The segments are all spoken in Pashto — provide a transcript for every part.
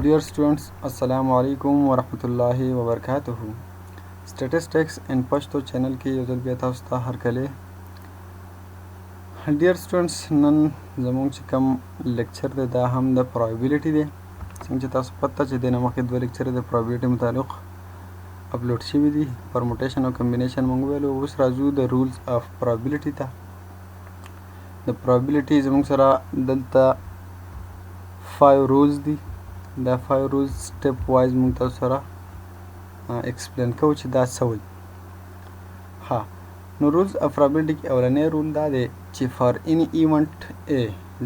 Dear students, Assalamu alaikum wa rahmatullahi wa barakatuhu. Statistics in Pashto channel की यो ज़ल बिया था हर कले. Dear students, नन ज़मूंग चिकम लेक्चर दे दा हम द probability दे. संग चिता पता चे देना मके दो लेक्चर दे probability मुतालिक अपलोड शी भी दी. Permutation और combination मंगवेलो उस Raju the rules of probability था. The probability ज़मूंग सरा दलता 5 rules दी. The 5 rules step wise مونږ تاسو سره explain کوو چې دا څه وایي. ها نو rules of probability کې اولنی rule دا دی چې for any event A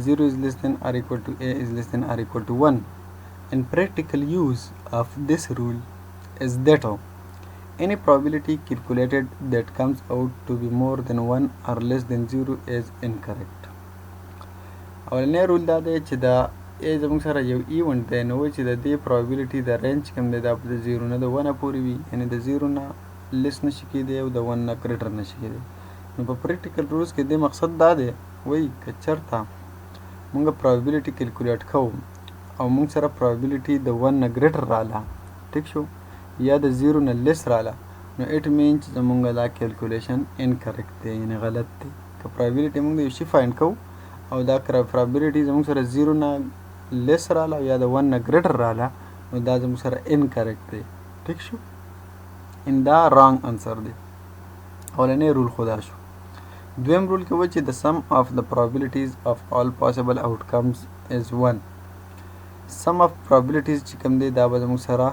0 is less than or equal to A is less than or equal to 1 and practical use of this rule is that any probability calculated that comes out to be more than 1 or less than 0 is incorrect. اولنی rule دا دی چې دا ای زموږ سره یو ایونټ دی نو چې د دې probability د رینج کوم دی دا د 0 نه د 1 پورې وي یعنی د 0 نه لیس نشي کېدی او د 1 نه ګریټر نشي کېدی. نو په پریکټیکل رولز کې د مقصد دا دی وایي که چېرته موږ probability کیلکولیټ کوو او موږ سره probability د 1 نه ګریټر راله ټیک شو یا د 0 نه لیس راله نو اټ مین چې زموږ دا کیلکولیشن انکریکټ دی یعنی غلط دی. که probability موږ د یو شي فایند کوو او دا probability زموږ سره 0 نه لیس راله یا د 1 نه ګریټر راله نو دا زموږ سره انکریکټ دی ټیک شو ان دا رانګ انسر دی. اولنی رول خدا شو. دویم رول کې وایي چې the sum of the probabilities of all possible outcomes is 1. sum of probabilities چې کوم دی دا به زموږ سره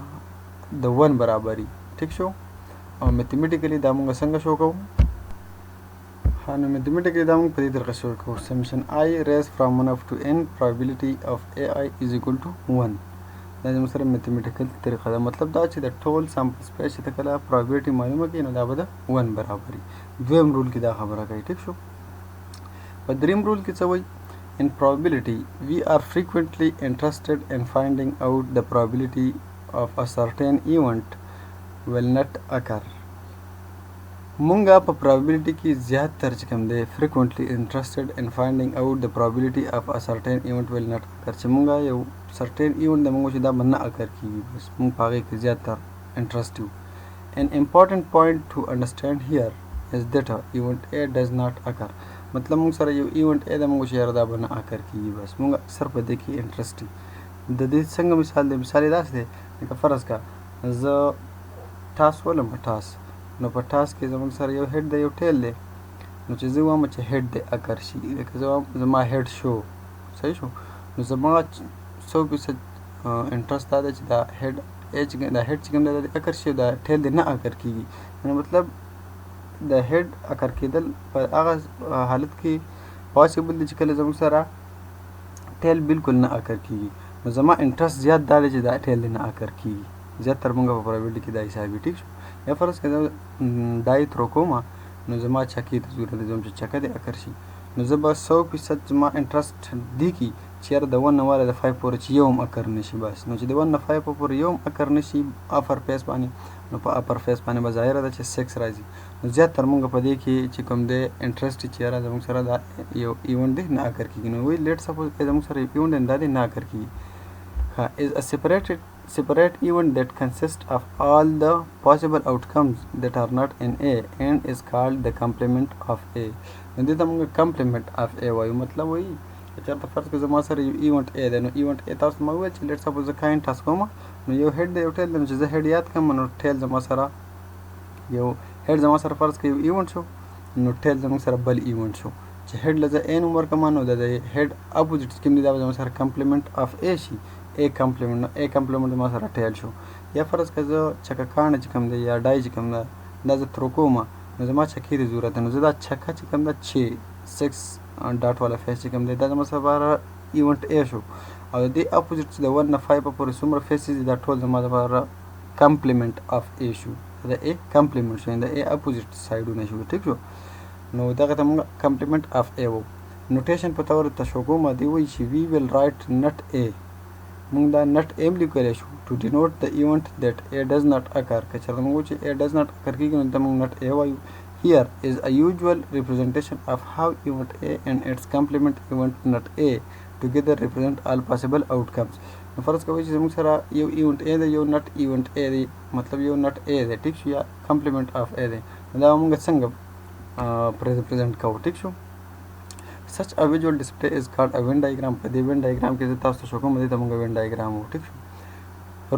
د 1 برابري ټیک شو او میتھمیټیکلی دا موږ څنګه شو کوو. نو میتھمیټیکلی دا موږ په دې طریقه شو کوو سمیشن I raised from 1 up to n probability of AI is equal to 1. دا زموږ سره میتھمیټیکل طریقه ده. مطلب دا چې د ټول سامپل سپیس چې ته کله probability معلومه کړي نو دا به د 1 برابري. دویم رول کې دا خبره کوي ټیک شو. په دریم رول کې څه وایي in probability we are frequently interested in finding out the probability of a certain event will not occur. مونږه په probability کې زیات تر چې کوم دی frequently interested in finding out the probability of a certain event will not occur چې مونږه یو certain event د مونږ چې دا به نه occur کیږي بس مونږ په هغې کې زیات تر interest یو. An important point to understand here is that event A does not occur. مطلب مونږ سره یو event A د مونږ چې یاره دا به نه occur کیږي بس مونږ اکثر په دې کې interest یو. د دې څنګه مثال دی مثال یې داسې دی لکه فرض کا زه ټاس ولم په ټاس نو په ټاس کې زموږ سره یو هیډ دی یو ټیل دی نو چې زه وایم چې هیډ دی اکر شي لکه زه وایم زما هیډ شو صحیح شو نو زما 100% انټرست دا دی چې دا هیډ دا هیډ چې کوم دی دا اکر شي دا ټیل دی نه اکر کېږي نو مطلب د هیډ اکر کېدل په هغه حالت کې پاسبل دی چې کله زموږ سره ټیل بالکل نه اکر کېږي نو زما انټرست زیات دا دی چې دا ټیل دی نه اکر کېږي زیات تر مونږ په probability کې دا حساب وي ټیک شو. یا فرض کړه دای تر کومه نو زما چکې ته ضرورت دی چې چکه دی اکر شي نو زه به 100% زما انټرست دی کی چې یاره د 1 نه والا د 5 پورې چې یو هم اکر نشي بس نو چې د 1 نه 5 پورې یو هم اکر نشي اپر فیس باندې نو په اپر فیس باندې به ظاهره ده چې 6 راځي نو زیات تر مونږ په دې کې چې کوم دی انټرست چې یاره زموږ سره دا یو ایونټ دی نه اکر کېږي نو وایي لیټ سپوز که زموږ سره یو ایونټ دا دی نه اکر کېږي is a separate event that consists of all the possible outcomes that are not in A and is called the complement of A. نو دې ته موږ complement of A وایو. مطلب وایي چې چېرته فرض کړه زما سره یو ایونټ A دی نو ایونټ A تاسو ما وویل چې لیټ سپوز زه کاین ټاس کوم نو یو هیډ دی یو ټیل دی نو چې زه هیډ یاد کړم نو ټیل زما سره یو هیډ زما سره فرض کړه یو ایونټ شو نو ټیل زموږ سره بل ایونټ شو چې هیډ له زه A نوم ورکړم نو د هیډ اپوزیټ چې کوم دی دا به زما سره complement of A شي A complement ما سره ټیل شو. یا فرض که زه چکه کاڼه چې کوم دی یا ډای چې کوم ده دا زه ترو کوم نو زما چکې ته ضرورت دی نو زه دا چکه چې کوم ده چې 6 ډاټ والا فیس چې کوم دی دا زما سره ایونټ A شو او د دې اپوزیټ چې د 1 نه 5 پورې څومره فیسز دي دا ټول زما لپاره complement of A شو دا A complement شو د A اپوزیټ سایډونه شو ټیک شو. نو دغه ته موږ complement of A وو. نوټیشن په تور ته شو کومه دی وایي چې we will write not A مونږ دا نټ ایم لیکلی شو to denote the event that A does not occur که چېرته موږ چې A does not occur کېږي نو ته موږ نټ A وایو. Here is a usual representation of how event A and its complement event not A together represent all possible outcomes. نو فرض کوئ چې زموږ سره یو ایونټ A دی یو نټ ایونټ A دی مطلب یو نټ A دی ټیک شو یا کمپلیمنٹ اف A دی نو دا موږ څنګه پریزنټ کوو ټیک شو. such a visual display is called a Venn diagram. په دې Venn diagram کې زه تاسو ته شو کوم دې ته موږ Venn diagram وو ټیک شو.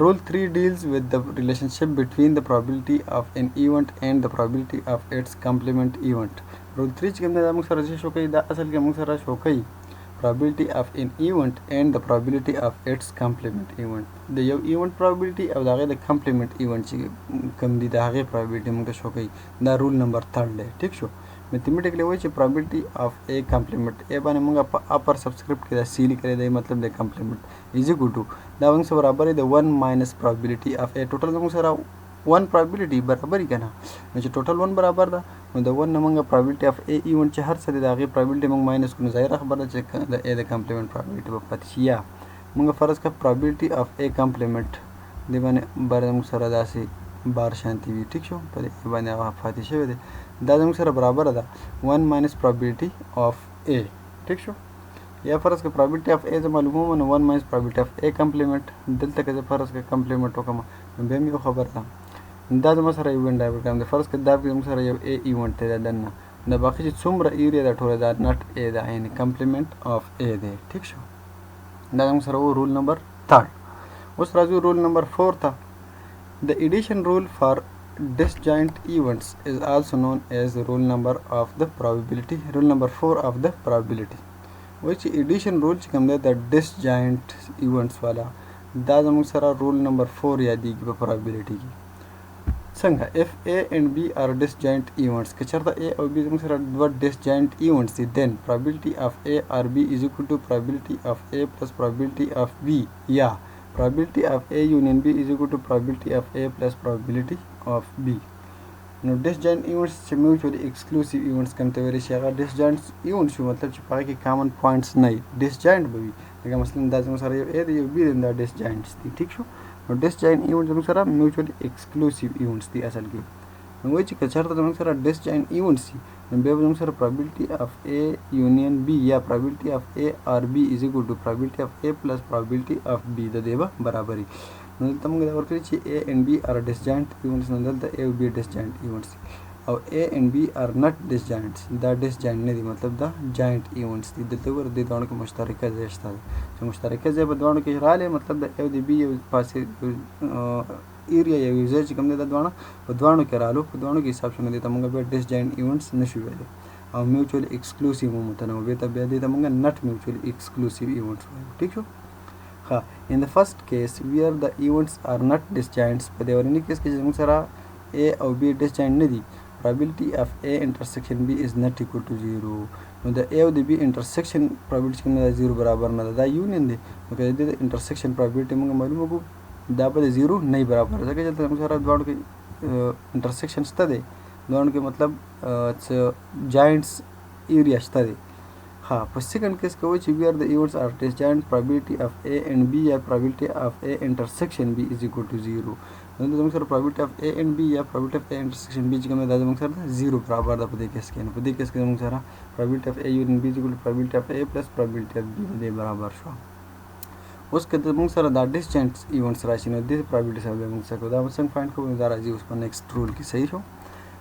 Rule 3 deals with the relationship between the probability of an event and the probability of its complement event. Rule 3 چې کوم دا موږ سره شو کوي دا اصل کې موږ سره شو کوي probability of an event and the probability of its complement event. د یو event probability او د هغې د complement event چې کوم دي د هغې probability موږ ته شو کوي. دا رول نمبر 3 دی ټیک شو. میتھمیټیکلی وایي چې probability of a complement a باندې موږ په اپر سبسکرپټ کې دا سی لیکلی دی مطلب د complement is equal to دا موږ سره برابر دی د 1 minus probability of a ټوټل موږ سره 1 probability برابر یې که نه نو چې ټوټل 1 برابر ده نو د 1 نه موږ probability of a event چې هر څه دی د هغې probability موږ ماینس کړو نو ظاهره خبره ده چې د a د complement probability به پاتې شي. یا موږ فرض کړه probability of a complement دې باندې بار موږ سره داسې بار شانتي وي ټیک شو په دې باندې هغه پاتې شوی دی دا زموږ سره برابر ده 1 minus probability of a ټیک شو. یا فرض کړه probability of a زه معلوموم نو 1 minus probability of a complement دلته که زه فرض کړه complement وکړم نو بیا هم یو خبره ده دا زما سره یو Venn diagram دی. فرض کړه دا زموږ سره یو a event دی دننه دا باقي چې څومره ایریا ده ټوله دا نټ a ده یعنې complement of a دی ټیک شو. دا زموږ سره و رول نمبر 3. اوس راځو رول نمبر 4 ته. The addition rule for disjoint events is also known as the rule number of the probability. Rule number 4 of the probability. Which addition rule چې کوم دی د disjoint events والا دا زموږ سره rule number 4 یادېږي په probability کې. څنګه if A and B are disjoint events که چېرته A او B زموږ سره دوه disjoint events دي then probability of A or B is equal to probability of A plus probability of B. یا probability of A union B is equal to probability of A plus probability of B. نو disjoint events چې mutually exclusive events کوم ته ویلی شي هغه disjoint events شو مطلب چې په هغې کې common points نه وي disjoint به وي لکه مثلا دا زموږ سره یو A دی یو B دی دا disjoints دي ټیک شو. نو disjoint events زموږ سره mutually exclusive events دي اصل کې. نو وایي چې که چېرته زموږ سره disjoint events دي نو بیا به زموږ سره probability of A union B یا probability of A or B is equal to probability of A plus probability of B د دې به برابر وي. نو دلته موږ دا ورکړي چې A and B are disjoint events نو دلته A او B disjoint events او A and B are not disjoints دا disjoint نه دي مطلب دا joint events دي. دلته ګوره دې دواړو کې مشترکه ځای شته ده چې مشترکه ځای په دواړو کې راغلی مطلب د A او د B یو پاسې ایریا یو ځای چې کوم دی دا دواړه په دواړو کې رالو په دواړو کې حساب شونه دي ته موږ بیا disjoint events نشو ویلی او mutually exclusive مو متنوع بیا دې ته موږ not mutually exclusive events وایو ټیک شو. ها in the first case where the events are not disjoints په دې اولني کیس کې چې موږ سره A او B disjoint نه دي probability of A intersection B is not equal to 0 نو د A او د B intersection probability کوم ده 0 برابر نه ده دا union دی نو که د intersection probability موږ معلومه کړو دا به د 0 نه برابر ځکه چې موږ سره دواړو کې intersection شته دی دواړو کې مطلب joints area شته دی. ها په سیکنډ کیس کې وایي چې where the events are disjoint probability of A and B یا probability of A intersection B is equal to 0 نو زموږ سره probability of A and B یا probability of A intersection B چې کوم دا زموږ سره 0 برابر ده په دې کیس کې نو په دې کیس کې زموږ سره probability of A union B is equal to probability of A plus probability of B دې برابر شو. اوس که زموږ سره دا disjoint events راشي نو دې probability سره به موږ څه کوو دا به څنګه فایند کوو دا راځي اوس په next rule کې صحیح شو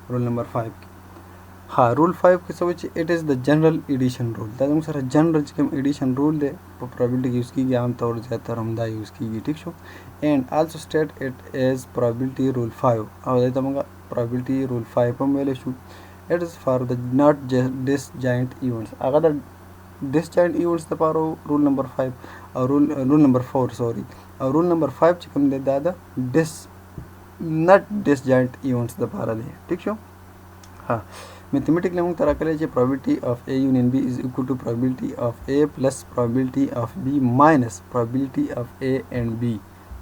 رول نمبر 5 کې. ها رول 5 کې څه وایي چې it is the general addition rule دا زموږ سره general چې کوم addition rule دی په probability کې یوز کېږي عام طور زیاتره همدا یوز کېږي ټیک شو. and also state it as probability rule 5 او دې ته موږ probability rule 5 هم ویلی شو. it is for the not disjoint events هغه د disjoint events لپاره رول نمبر 5 او رول نمبر 4 سوري او رول نمبر 5 چې کوم دی دا د not disjoint events لپاره دی ټیک شو. ها mathematically موږ ته راکړی چې probability of A union B is equal to probability of A plus probability of B minus probability of A and B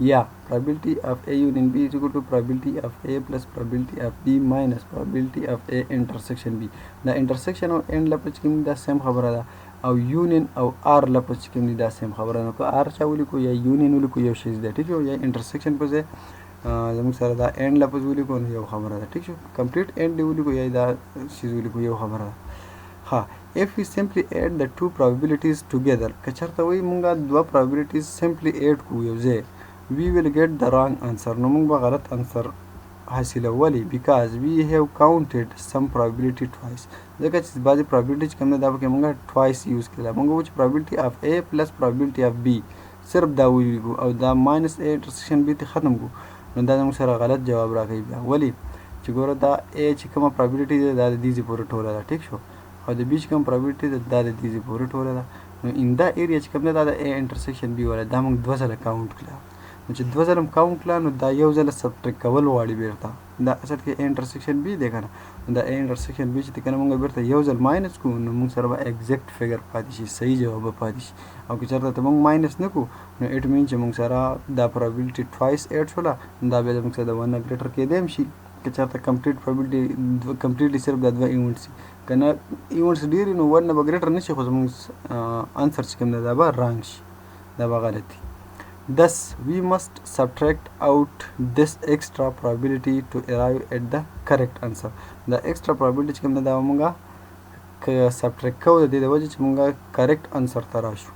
یا probability of A union B is equal to probability of A plus probability of B minus probability of A intersection B. دا intersection او end لپاره چې کوم دا سیم خبره ده او union او R لپاره چې کوم دا سیم خبره ده نو که R چا ولیکو یا union ولیکو یو شی دی ټیک شو یا intersection په ځای زموږ سره دا end لفظ ولیکو نو یو خبره ده ټیک شو. complete end دی ولیکو یا دا شی ولیکو یو خبره ده. ها if we simply add the two probabilities together که چرته وی مونږه دوه probabilities simply add کو یو ځای we will get the wrong answer نو مونږ به غلط answer حاصله ولی because we have counted some probability twice ځکه چې بعضې probability چې کوم دی دا پکې مونږه twice use کړله مونږ وایو چې probability of A plus probability of B صرف دا ولیکو او دا minus A intersection B ته ختم کو نو دا زموږ سره غلط جواب راکوي بیا ولی چې ګوره دا A چې کومه probability ده دا د دې ځای پورې ټوله ده ټیک شو او د B چې کوم probability ده دا د دې ځای پورې ټوله ده نو in دا area چې کوم دی دا د A intersection B والا دا مونږ دوه ځله count کړه نو چې دوه ځله count کړه نو دا یو ځله subtract کول غواړي بیرته دا اصل کې A intersection B دی که نه دا A intersection B چې دی که نه مونږ بیرته یو ځل ماینس کړو نو مونږ سره به exact figure پاتې شي صحیح جواب به پاتې شي او که چېرته ته مونږ ماینس نه کړو نو it means چې مونږ سره دا probability twice add شوله دا بیا زموږ سره د 1 نه greater کېدی هم شي که چېرته completely صرف دا دوه ایونټس وي که نه ایونټس ډېر وي نو 1 نه به greater نه شي خو زموږ answer چې کوم دی دا به wrong شي دا به غلط وي Thus, we must subtract out this extra probability to arrive at the correct answer. The extra probability چې کوم دی دا به مونږه subtract کوو د دې د وجې چې مونږه correct answer ته راشو.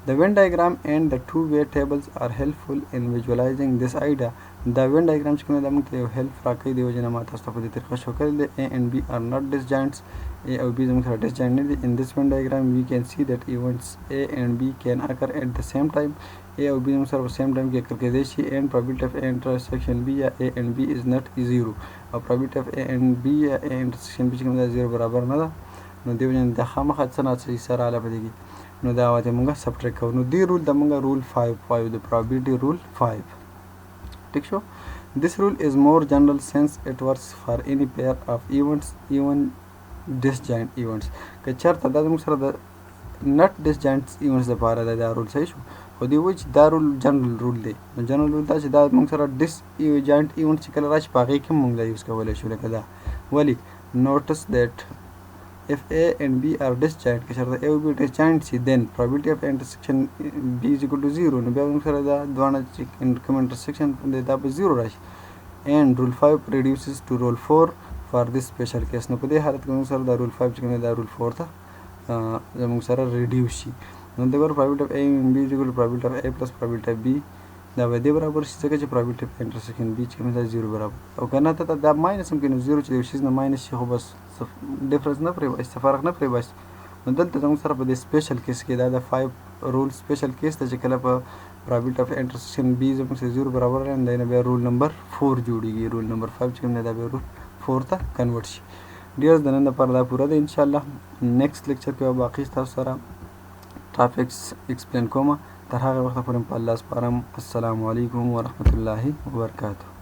The Venn diagram and the two-way tables are helpful in visualizing this idea. دا Venn diagram چې کوم دی دا مونږ ته یو help راکوي د وجې نه ما تاسو ته په دې طریقه شو کړی دی A and B are not disjoints. A او B زموږ سره disjoint نه دي. In this Venn diagram we can see that events A and B can occur at the same time. A او B زموږ سره په same time کې occur کېدی شي and probability of A intersection B یا A and B is not 0 او probability of A and B یا A intersection B چې کوم دی 0 برابر نه ده نو دې وجې نه دا خامخا څه نه څه حصه راغله په دې کې نو دا واته مونږه subtract کوو نو دې رول د مونږه rule 5 وایو د probability rule 5 ٹھیک شو this rule is more general since it works for any pair of events even disjoint events که چېرته دا زموږ سره د not disjoint events دپاره دا رول صحیح شو خو دې وایي چې دا رول جنرل رول دی نو جنرل رول دا چې دا مونږ سره disjoint events چې کله راشي په هغې کې هم مونږ دا یوز کولی شو لکه دا ولې notice that if A and B are disjoint که چېرته A او B disjoint شي then probability of intersection B is equal to 0 نو بیا موږ سره دا دواړه چې کوم intersection دی دا به 0 راشي and rule 5 reduces to rule 4 for this special case نو په دې حالت کې موږ سره دا rule 5 چې کوم دی دا rule 4 ته زموږ سره reduce شي نو دغه probability of A and B is equal to probability of A plus probability of B دا به دې برابر شي ځکه چې probability of intersection B چې کوم دی 0 برابر او که نه ته دا ماینس هم کې نو 0 چې د یو شیز نه ماینس شي خو بس ډفرنس نه پرې باسي فرق نه پرې باسي نو دلته زموږ سره په دې سپیشل کیس کې دا د 5 رول سپیشل کیس ته چې کله په probability of intersection B زموږ سره 0 برابر دی نو بیا رول نمبر 4 جوړیږي رول نمبر 5 چې کوم دی دا بیا رول 4 ته کنورټ شي ډیر د نن لپاره دا پوره دی انشاءالله نیکسټ لیکچر کې به باقي تاسو سره ټاپکس ایکسپلین کوم تر هغه وخته پورې په الله سپارم السلام علیکم ورحمت الله وبرکاته